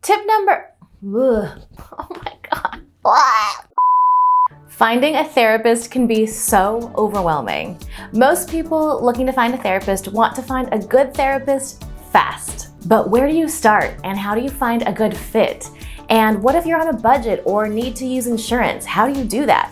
Tip number, ugh, oh my God. Finding a therapist can be so overwhelming. Most people looking to find a therapist want to find a good therapist fast. But where do you start and how do you find a good fit? And what if you're on a budget or need to use insurance? How do you do that?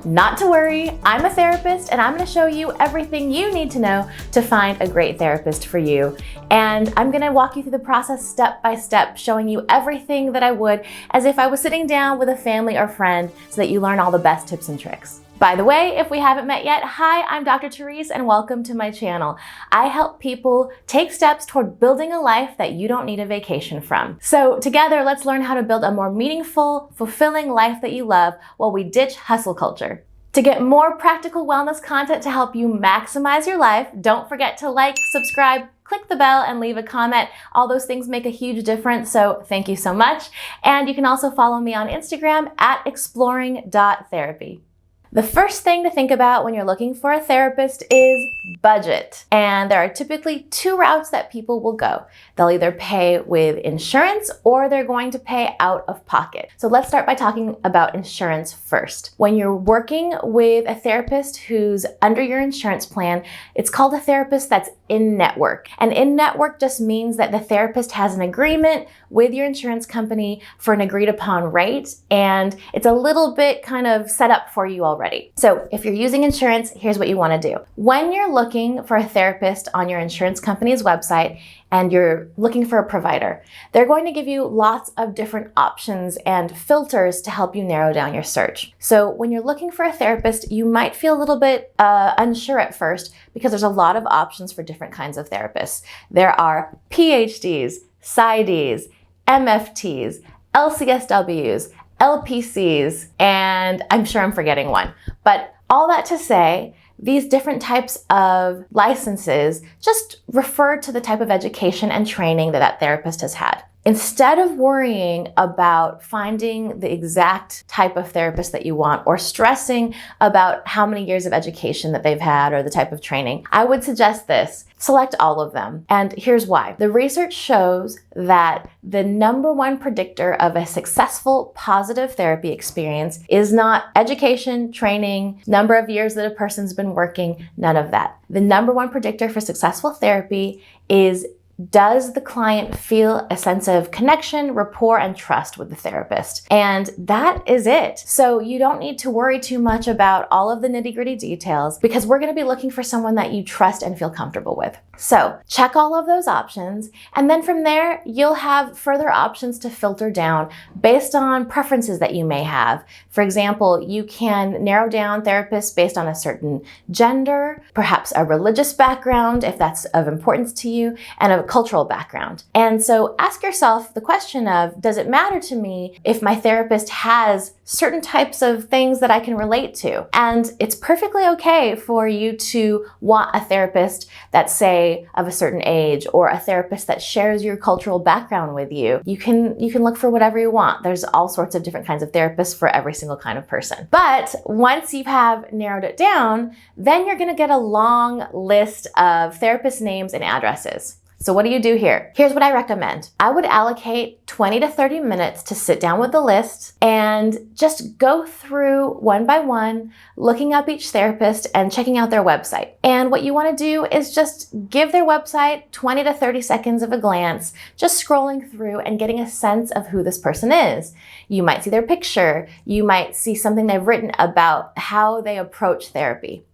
Not to worry, I'm a therapist and I'm going to show you everything you need to know to find a great therapist for you. And I'm going to walk you through the process step by step, showing you everything that I would as if I was sitting down with a family or friend so that you learn all the best tips and tricks. By the way, if we haven't met yet, hi, I'm Dr. Therese and welcome to my channel. I help people take steps toward building a life that you don't need a vacation from. So together, let's learn how to build a more meaningful, fulfilling life that you love while we ditch hustle culture. To get more practical wellness content to help you maximize your life, don't forget to like, subscribe, click the bell, and leave a comment. All those things make a huge difference, so thank you so much. And you can also follow me on Instagram at exploring.therapy. The first thing to think about when you're looking for a therapist is budget. And there are typically two routes that people will go. They'll either pay with insurance or they're going to pay out of pocket. So let's start by talking about insurance first. When you're working with a therapist who's under your insurance plan, it's called a therapist that's in-network. And in-network just means that the therapist has an agreement with your insurance company for an agreed upon rate, and it's a little bit kind of set up for you already. So if you're using insurance, here's what you want to do. When you're looking for a therapist on your insurance company's website and you're looking for a provider, they're going to give you lots of different options and filters to help you narrow down your search. So when you're looking for a therapist, you might feel a little bit unsure at first because there's a lot of options for different kinds of therapists. There are PhDs, PsyDs, MFTs, LCSWs, LPCs, and I'm sure I'm forgetting one. But all that to say, these different types of licenses just refer to the type of education and training that therapist has had. Instead of worrying about finding the exact type of therapist that you want or stressing about how many years of education that they've had or the type of training, I would suggest this. Select all of them. And here's why. The research shows that the number one predictor of a successful positive therapy experience is not education, training, number of years that a person's been working, none of that. The number one predictor for successful therapy is, does the client feel a sense of connection, rapport, and trust with the therapist? And that is it. So you don't need to worry too much about all of the nitty-gritty details because we're going to be looking for someone that you trust and feel comfortable with. So check all of those options, and then from there, you'll have further options to filter down based on preferences that you may have. For example, you can narrow down therapists based on a certain gender, perhaps a religious background, if that's of importance to you, and a cultural background. And so ask yourself the question of, does it matter to me if my therapist has certain types of things that I can relate to? And it's perfectly okay for you to want a therapist that's, say, of a certain age, or a therapist that shares your cultural background with you. You can look for whatever you want. There's all sorts of different kinds of therapists for every single kind of person. But once you have narrowed it down, then you're going to get a long list of therapist names and addresses. So what do you do here? Here's what I recommend. I would allocate 20 to 30 minutes to sit down with the list and just go through one by one, looking up each therapist and checking out their website. And what you want to do is just give their website 20 to 30 seconds of a glance, just scrolling through and getting a sense of who this person is. You might see their picture. You might see something they've written about how they approach therapy.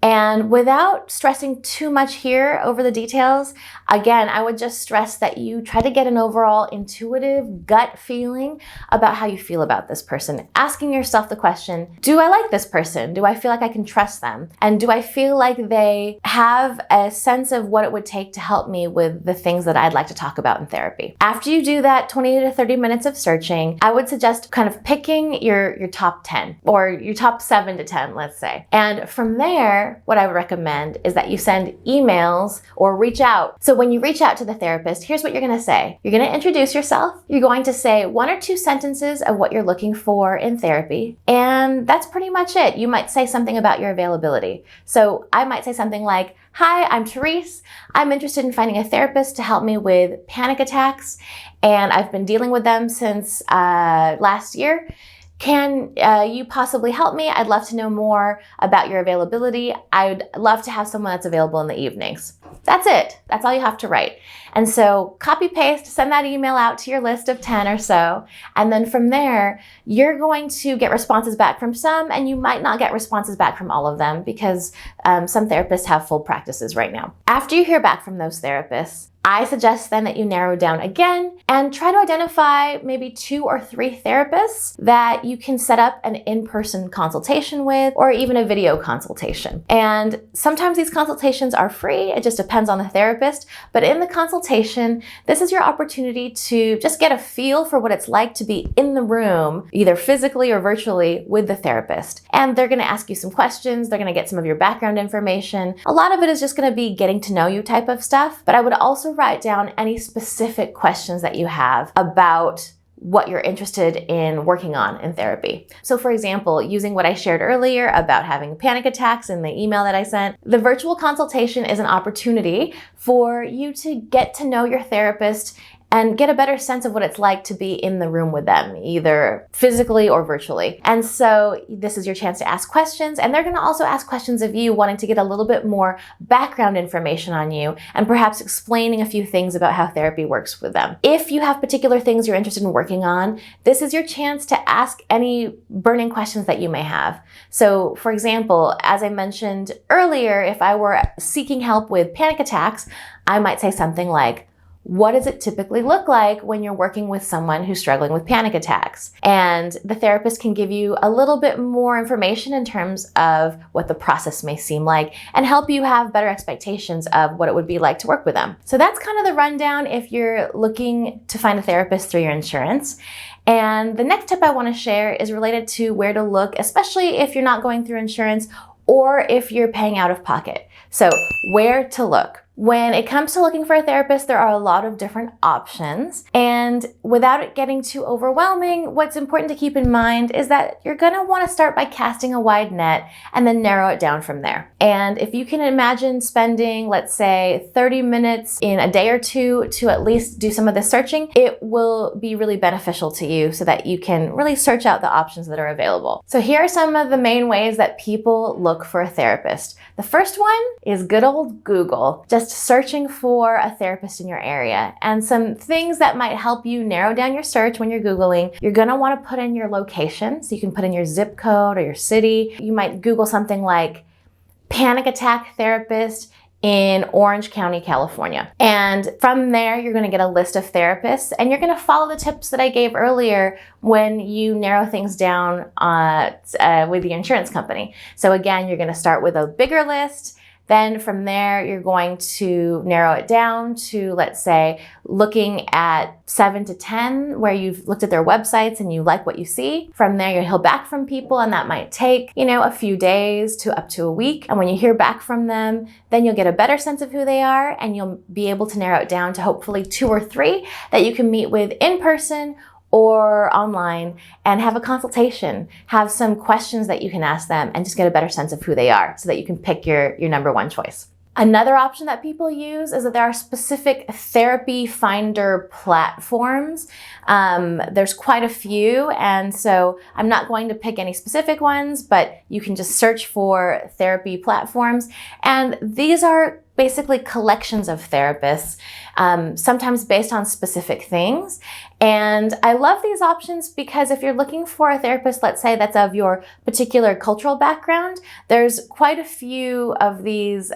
And without stressing too much here over the details, again, I would just stress that you try to get an overall intuitive gut feeling about how you feel about this person. Asking yourself the question, do I like this person? Do I feel like I can trust them? And do I feel like they have a sense of what it would take to help me with the things that I'd like to talk about in therapy? After you do that 20 to 30 minutes of searching, I would suggest kind of picking your top 10 or your top 7 to 10, let's say. And from there, what I would recommend is that you send emails or reach out. So when you reach out to the therapist, here's what you're going to say. You're going to introduce yourself. You're going to say 1 or 2 sentences of what you're looking for in therapy. And that's pretty much it. You might say something about your availability. So I might say something like, Hi, I'm Therese. I'm interested in finding a therapist to help me with panic attacks, and I've been dealing with them since last year. Can you possibly help me? I'd love to know more about your availability. I'd love to have someone that's available in the evenings. That's it. That's all you have to write. And so copy paste, send that email out to your list of 10 or so. And then from there, you're going to get responses back from some, and you might not get responses back from all of them because some therapists have full practices right now. After you hear back from those therapists, I suggest then that you narrow down again and try to identify maybe 2 or 3 therapists that you can set up an in-person consultation with, or even a video consultation. And sometimes these consultations are free. It just depends on the therapist. But in the consultation, this is your opportunity to just get a feel for what it's like to be in the room, either physically or virtually, with the therapist. And they're going to ask you some questions. They're going to get some of your background information. A lot of it is just going to be getting to know you type of stuff. But I would also write down any specific questions that you have about what you're interested in working on in therapy. So for example, using what I shared earlier about having panic attacks in the email that I sent, the virtual consultation is an opportunity for you to get to know your therapist and get a better sense of what it's like to be in the room with them, either physically or virtually. And so this is your chance to ask questions, and they're gonna also ask questions of you, wanting to get a little bit more background information on you and perhaps explaining a few things about how therapy works with them. If you have particular things you're interested in working on, this is your chance to ask any burning questions that you may have. So for example, as I mentioned earlier, if I were seeking help with panic attacks, I might say something like, what does it typically look like when you're working with someone who's struggling with panic attacks? And the therapist can give you a little bit more information in terms of what the process may seem like and help you have better expectations of what it would be like to work with them. So that's kind of the rundown if you're looking to find a therapist through your insurance. And the next tip I want to share is related to where to look, especially if you're not going through insurance or if you're paying out of pocket. So where to look. When it comes to looking for a therapist, there are a lot of different options. And without it getting too overwhelming, what's important to keep in mind is that you're going to want to start by casting a wide net and then narrow it down from there. And if you can imagine spending, let's say, 30 minutes in a day or two to at least do some of the searching, it will be really beneficial to you so that you can really search out the options that are available. So here are some of the main ways that people look for a therapist. The first one is good old Google. Just searching for a therapist in your area. And some things that might help you narrow down your search when you're Googling, you're gonna wanna put in your location. So you can put in your zip code or your city. You might Google something like panic attack therapist in Orange County, California. And from there, you're gonna get a list of therapists, and you're gonna follow the tips that I gave earlier when you narrow things down with the insurance company. So again, you're gonna start with a bigger list. Then from there, you're going to narrow it down to, let's say, looking at 7 to 10, where you've looked at their websites and you like what you see. From there, you'll hear back from people, and that might take, a few days to up to a week. And when you hear back from them, then you'll get a better sense of who they are, and you'll be able to narrow it down to hopefully 2 or 3 that you can meet with in person or online and have a consultation, have some questions that you can ask them, and just get a better sense of who they are so that you can pick your number one choice. Another option that people use is that there are specific therapy finder platforms. There's quite a few, and so I'm not going to pick any specific ones, but you can just search for therapy platforms. And these are basically collections of therapists, sometimes based on specific things. And I love these options because if you're looking for a therapist, let's say that's of your particular cultural background, there's quite a few of these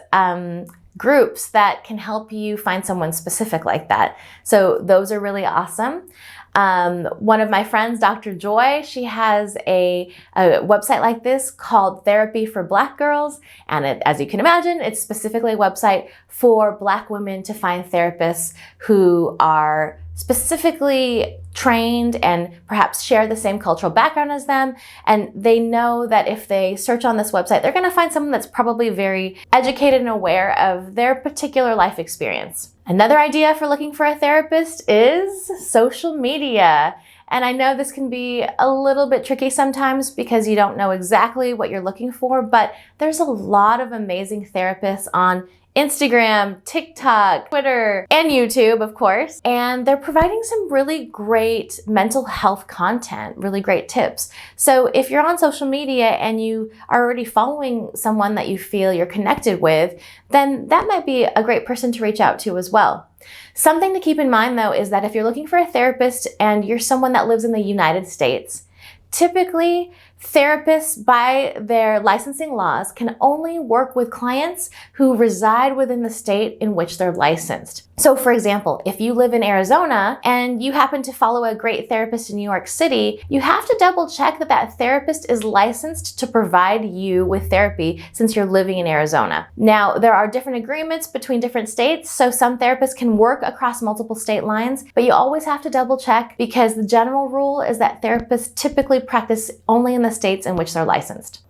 groups that can help you find someone specific like that. So those are really awesome. One of my friends, Dr. Joy, she has a website like this called Therapy for Black Girls. And as you can imagine, it's specifically a website for Black women to find therapists who are specifically trained and perhaps share the same cultural background as them. And they know that if they search on this website, they're going to find someone that's probably very educated and aware of their particular life experience. Another idea for looking for a therapist is social media. And I know this can be a little bit tricky sometimes because you don't know exactly what you're looking for, but there's a lot of amazing therapists on Instagram, TikTok, Twitter, and YouTube, of course. And they're providing some really great mental health content, really great tips. So if you're on social media and you are already following someone that you feel you're connected with, then that might be a great person to reach out to as well. Something to keep in mind though is that if you're looking for a therapist and you're someone that lives in the United States, typically, therapists, by their licensing laws, can only work with clients who reside within the state in which they're licensed. So for example, if you live in Arizona and you happen to follow a great therapist in New York City, you have to double check that that therapist is licensed to provide you with therapy since you're living in Arizona. Now, there are different agreements between different states, so some therapists can work across multiple state lines, but you always have to double check because the general rule is that therapists typically practice only in the states in which they're licensed.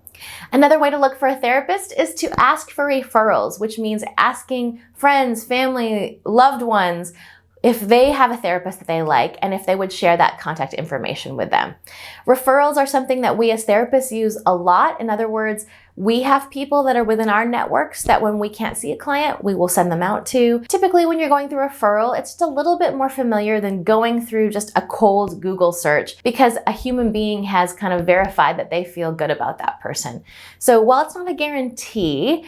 Another way to look for a therapist is to ask for referrals, which means asking friends, family, loved ones if they have a therapist that they like and if they would share that contact information with them. Referrals are something that we as therapists use a lot. In other words, we have people that are within our networks that when we can't see a client, we will send them out to. Typically, when you're going through a referral, it's just a little bit more familiar than going through just a cold Google search because a human being has kind of verified that they feel good about that person. So while it's not a guarantee,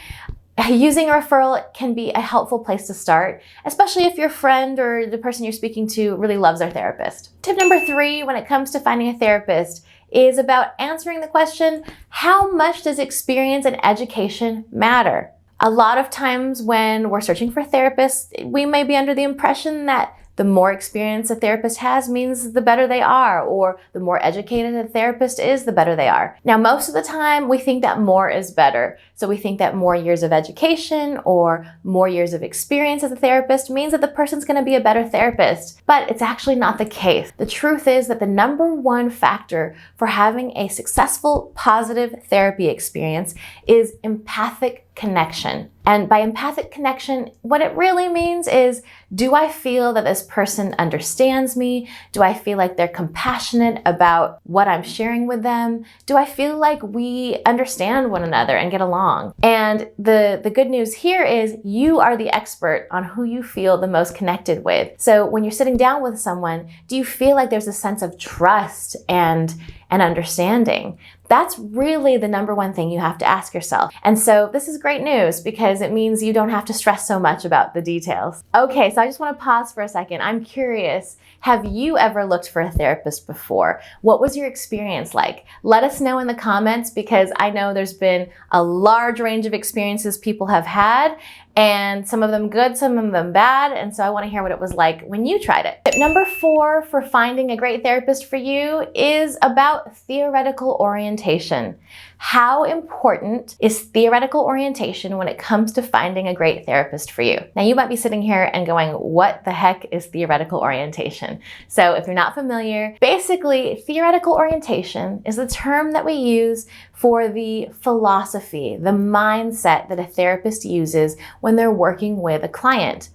using a referral can be a helpful place to start, especially if your friend or the person you're speaking to really loves their therapist. Tip number 3 when it comes to finding a therapist is about answering the question, how much does experience and education matter? A lot of times when we're searching for therapists, we may be under the impression that the more experience a therapist has means the better they are, or the more educated a therapist is, the better they are. Now, most of the time, we think that more is better. So we think that more years of education or more years of experience as a therapist means that the person's going to be a better therapist. But it's actually not the case. The truth is that the number one factor for having a successful, positive therapy experience is empathic connection. And by empathic connection, what it really means is, do I feel that this person understands me? Do I feel like they're compassionate about what I'm sharing with them? Do I feel like we understand one another and get along? And the good news here is you are the expert on who you feel the most connected with. So when you're sitting down with someone, do you feel like there's a sense of trust and understanding? That's really the number one thing you have to ask yourself. And so this is great news because it means you don't have to stress so much about the details. Okay, so I just want to pause for a second. I'm curious, have you ever looked for a therapist before? What was your experience like? Let us know in the comments because I know there's been a large range of experiences people have had, and some of them good, some of them bad, and so I want to hear what it was like when you tried it. Tip number 4 for finding a great therapist for you is about theoretical orientation. How important is theoretical orientation when it comes to finding a great therapist for you? Now, you might be sitting here and going, what the heck is theoretical orientation? So if you're not familiar, basically, theoretical orientation is the term that we use for the philosophy, the mindset that a therapist uses when they're working with a client.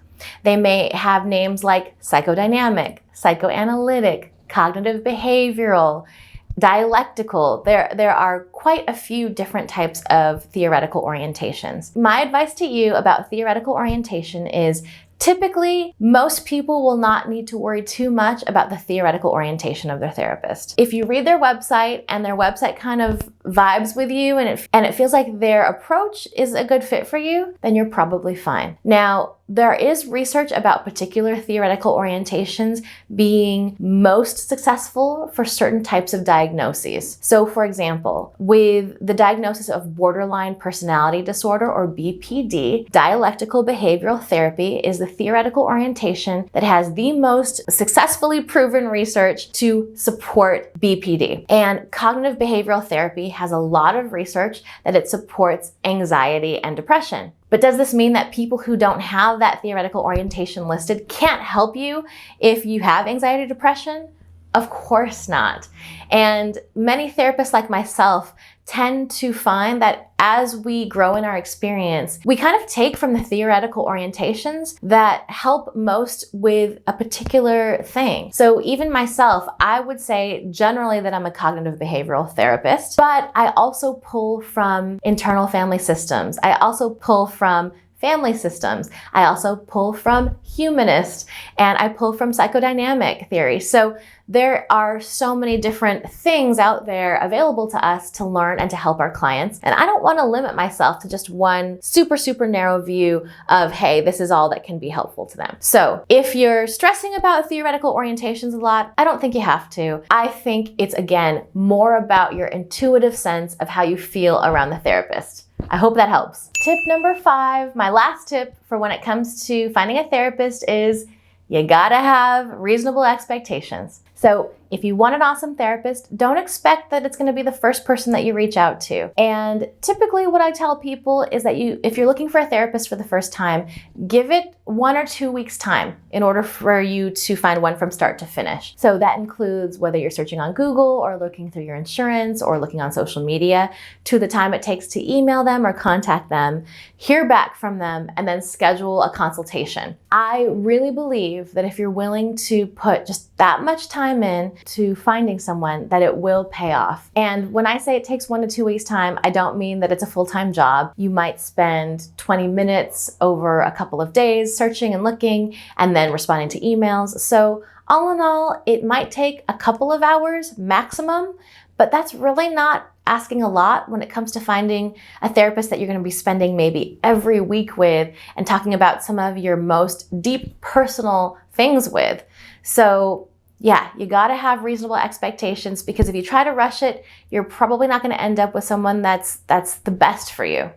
They may have names like psychodynamic, psychoanalytic, cognitive behavioral, dialectical. There are quite a few different types of theoretical orientations. My advice to you about theoretical orientation is typically, most people will not need to worry too much about the theoretical orientation of their therapist. If you read their website and their website kind of vibes with you and it feels like their approach is a good fit for you, then you're probably fine. Now, there is research about particular theoretical orientations being most successful for certain types of diagnoses. So for example, with the diagnosis of borderline personality disorder or BPD, dialectical behavioral therapy is the theoretical orientation that has the most successfully proven research to support BPD. And cognitive behavioral therapy has a lot of research that it supports anxiety and depression. But does this mean that people who don't have that theoretical orientation listed can't help you if you have anxiety or depression? Of course not. And many therapists like myself tend to find that as we grow in our experience, we kind of take from the theoretical orientations that help most with a particular thing. So even myself, I would say generally that I'm a cognitive behavioral therapist, but I also pull from internal family systems. I also pull from family systems. I also pull from humanist, and I pull from psychodynamic theory. So there are so many different things out there available to us to learn and to help our clients. And I don't want to limit myself to just one super narrow view of, hey, this is all that can be helpful to them. So if you're stressing about theoretical orientations a lot, I don't think you have to. I think it's, again, more about your intuitive sense of how you feel around the therapist. I hope that helps. Tip number 5, my last tip for when it comes to finding a therapist is you gotta have reasonable expectations. So if you want an awesome therapist, don't expect that it's gonna be the first person that you reach out to. And typically what I tell people is that if you're looking for a therapist for the first time, give it 1 or 2 weeks time in order for you to find one from start to finish. So that includes whether you're searching on Google or looking through your insurance or looking on social media, to the time it takes to email them or contact them, hear back from them, and then schedule a consultation. I really believe that if you're willing to put just that much time in to finding someone, that it will pay off. And when I say it takes 1 to 2 weeks time, I don't mean that it's a full-time job. You might spend 20 minutes over a couple of days searching and looking and then responding to emails. So all in all, it might take a couple of hours maximum, but that's really not asking a lot when it comes to finding a therapist that you're going to be spending maybe every week with and talking about some of your most deep personal things with. So yeah, you got to have reasonable expectations, because if you try to rush it, you're probably not going to end up with someone that's the best for you.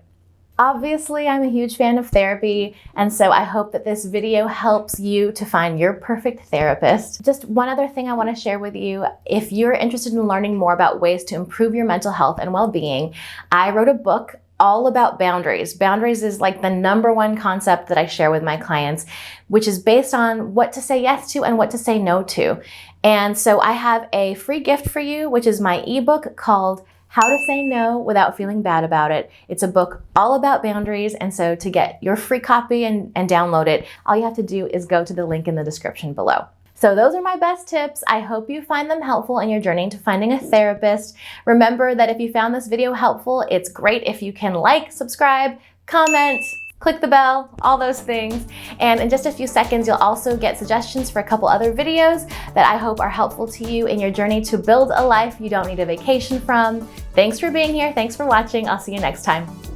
Obviously, I'm a huge fan of therapy, and so I hope that this video helps you to find your perfect therapist. Just one other thing I want to share with you. If you're interested in learning more about ways to improve your mental health and well-being, I wrote a book all about boundaries. Boundaries is like the #1 concept that I share with my clients, which is based on what to say yes to and what to say no to. And so I have a free gift for you, which is my ebook called How to Say No Without Feeling Bad About It. It's a book all about boundaries, and so to get your free copy and download it, all you have to do is go to the link in the description below. So those are my best tips. I hope you find them helpful in your journey to finding a therapist. Remember that if you found this video helpful, it's great if you can like, subscribe, comment, click the bell, all those things. And in just a few seconds, you'll also get suggestions for a couple other videos that I hope are helpful to you in your journey to build a life you don't need a vacation from. Thanks for being here. Thanks for watching. I'll see you next time.